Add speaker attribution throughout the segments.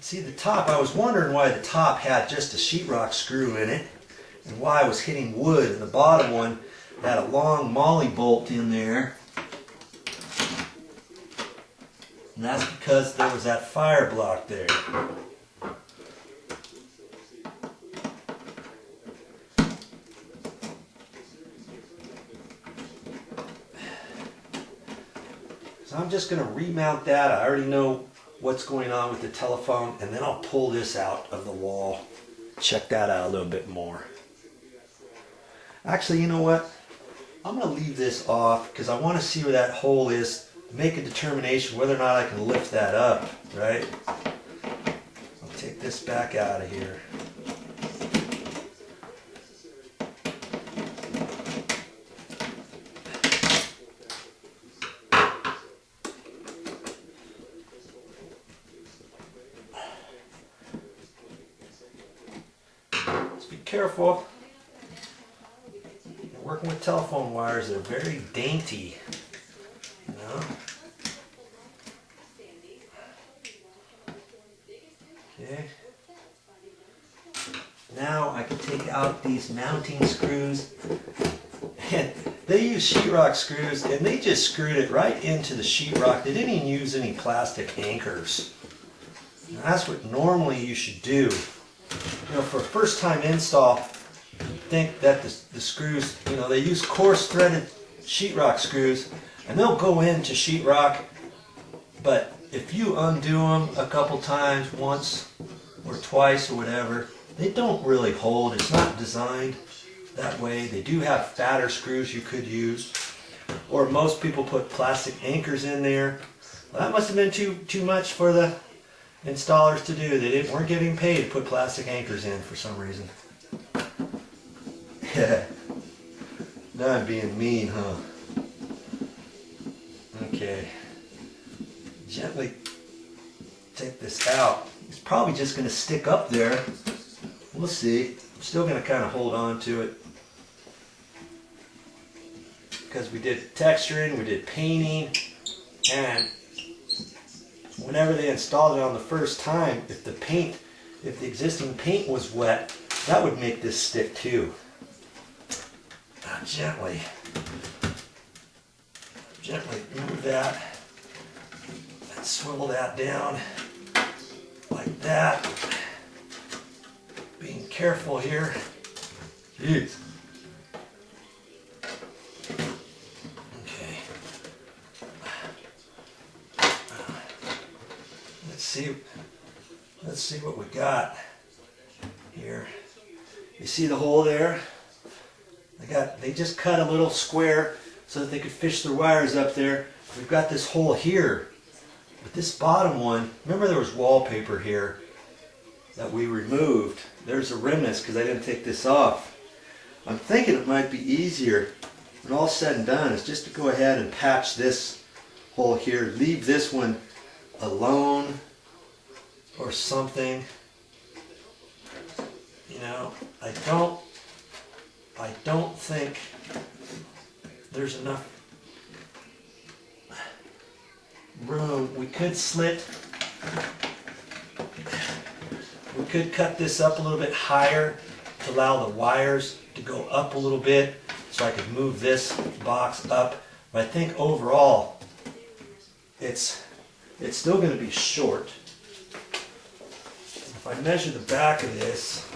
Speaker 1: See the top, I was wondering why the top had just a sheetrock screw in it and why I was hitting wood, and the bottom one had a long molly bolt in there. And that's because there was that fire block there. So I'm just going to remount that. I already know what's going on with the telephone, and then I'll pull this out of the wall. Check that out a little bit more. Actually, you know what? I'm going to leave this off because I want to see where that hole is, make a determination whether or not I can lift that up, right? I'll take this back out of here. Just be careful. You're working with telephone wires, they're very dainty. You know? Okay. Now I can take out these mounting screws, and they use sheetrock screws, and they just screwed it right into the sheetrock. They didn't even use any plastic anchors. And that's what normally you should do. You know, for a first time install, think that the screws, you know, they use coarse threaded sheetrock screws, and they'll go into sheetrock, but if you undo them a couple times, once or twice or whatever, they don't really hold. It's not designed that way. They do have fatter screws you could use, or most people put plastic anchors in there. Well, that must have been too much for the installers to do. They weren't getting paid to put plastic anchors in for some reason. Now I'm being mean, huh? Okay. Gently take this out. It's probably just going to stick up there. We'll see. I'm still going to kind of hold on to it, because we did texturing, we did painting, and whenever they installed it on the first time, if the existing paint was wet, that would make this stick too. Now gently move that and swivel that down like that. Being careful here. Jeez. Okay. Let's see what we got here. You see the hole there? They just cut a little square so that they could fish their wires up there. We've got this hole here. But this bottom one, remember there was wallpaper here that we removed. There's the remnants because I didn't take this off. I'm thinking it might be easier when all said and done is just to go ahead and patch this hole here. Leave this one alone or something. You know, I don't think there's enough room. We could cut this up a little bit higher to allow the wires to go up a little bit, so I could move this box up. But I think overall it's still going to be short. If I measure the back of this,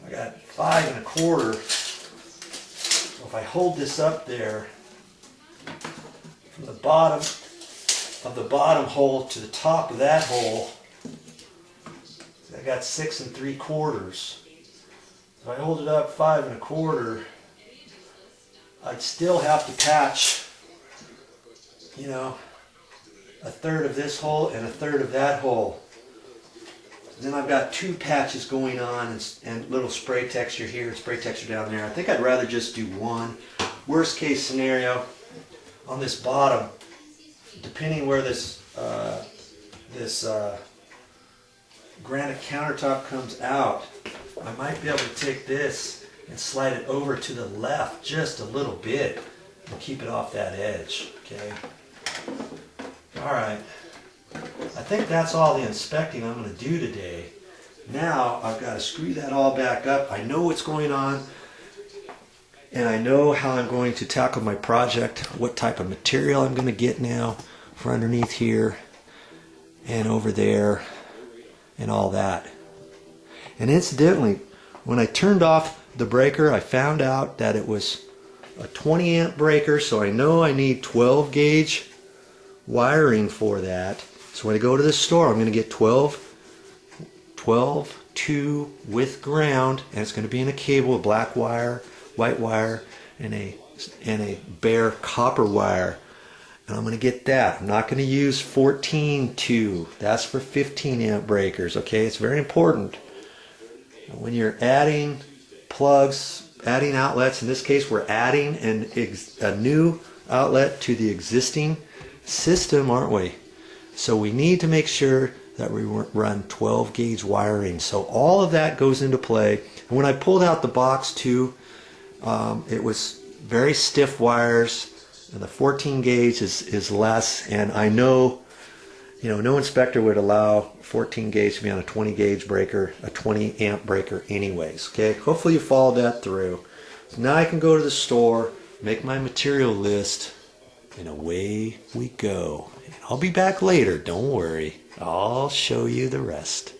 Speaker 1: I got 5 1/4. So if I hold this up there from the bottom of the bottom hole to the top of that hole, I got 6 3/4. If I hold it up 5 1/4, I'd still have to patch, you know, 1/3 of this hole and 1/3 of that hole. Then I've got 2 patches going on and little spray texture here and spray texture down there. I think I'd rather just do one. Worst case scenario, on this bottom, depending where this granite countertop comes out, I might be able to take this and slide it over to the left just a little bit and keep it off that edge. Okay. All right, I think that's all the inspecting I'm going to do today. Now I've got to screw that all back up. I know what's going on, and I know how I'm going to tackle my project, what type of material I'm going to get now for underneath here and over there and all that. And incidentally, when I turned off the breaker, I found out that it was a 20 amp breaker, so I know I need 12 gauge wiring for that. So when I go to the store, I'm going to get 12 2 with ground, and it's going to be in a cable with black wire, white wire, and a bare copper wire. And I'm going to get that. I'm not going to use 14 2. That's for 15 amp breakers. Okay, it's very important when you're adding plugs, adding outlets. In this case, we're adding a new outlet to the existing system, aren't we? So we need to make sure that we run 12 gauge wiring. So all of that goes into play. And when I pulled out the box too, it was very stiff wires, and the 14 gauge is less. And I know, no inspector would allow 14 gauge to be on a 20 gauge breaker, a 20 amp breaker anyways. Okay, hopefully you followed that through. So now I can go to the store, make my material list, and away we go. And I'll be back later, don't worry. I'll show you the rest.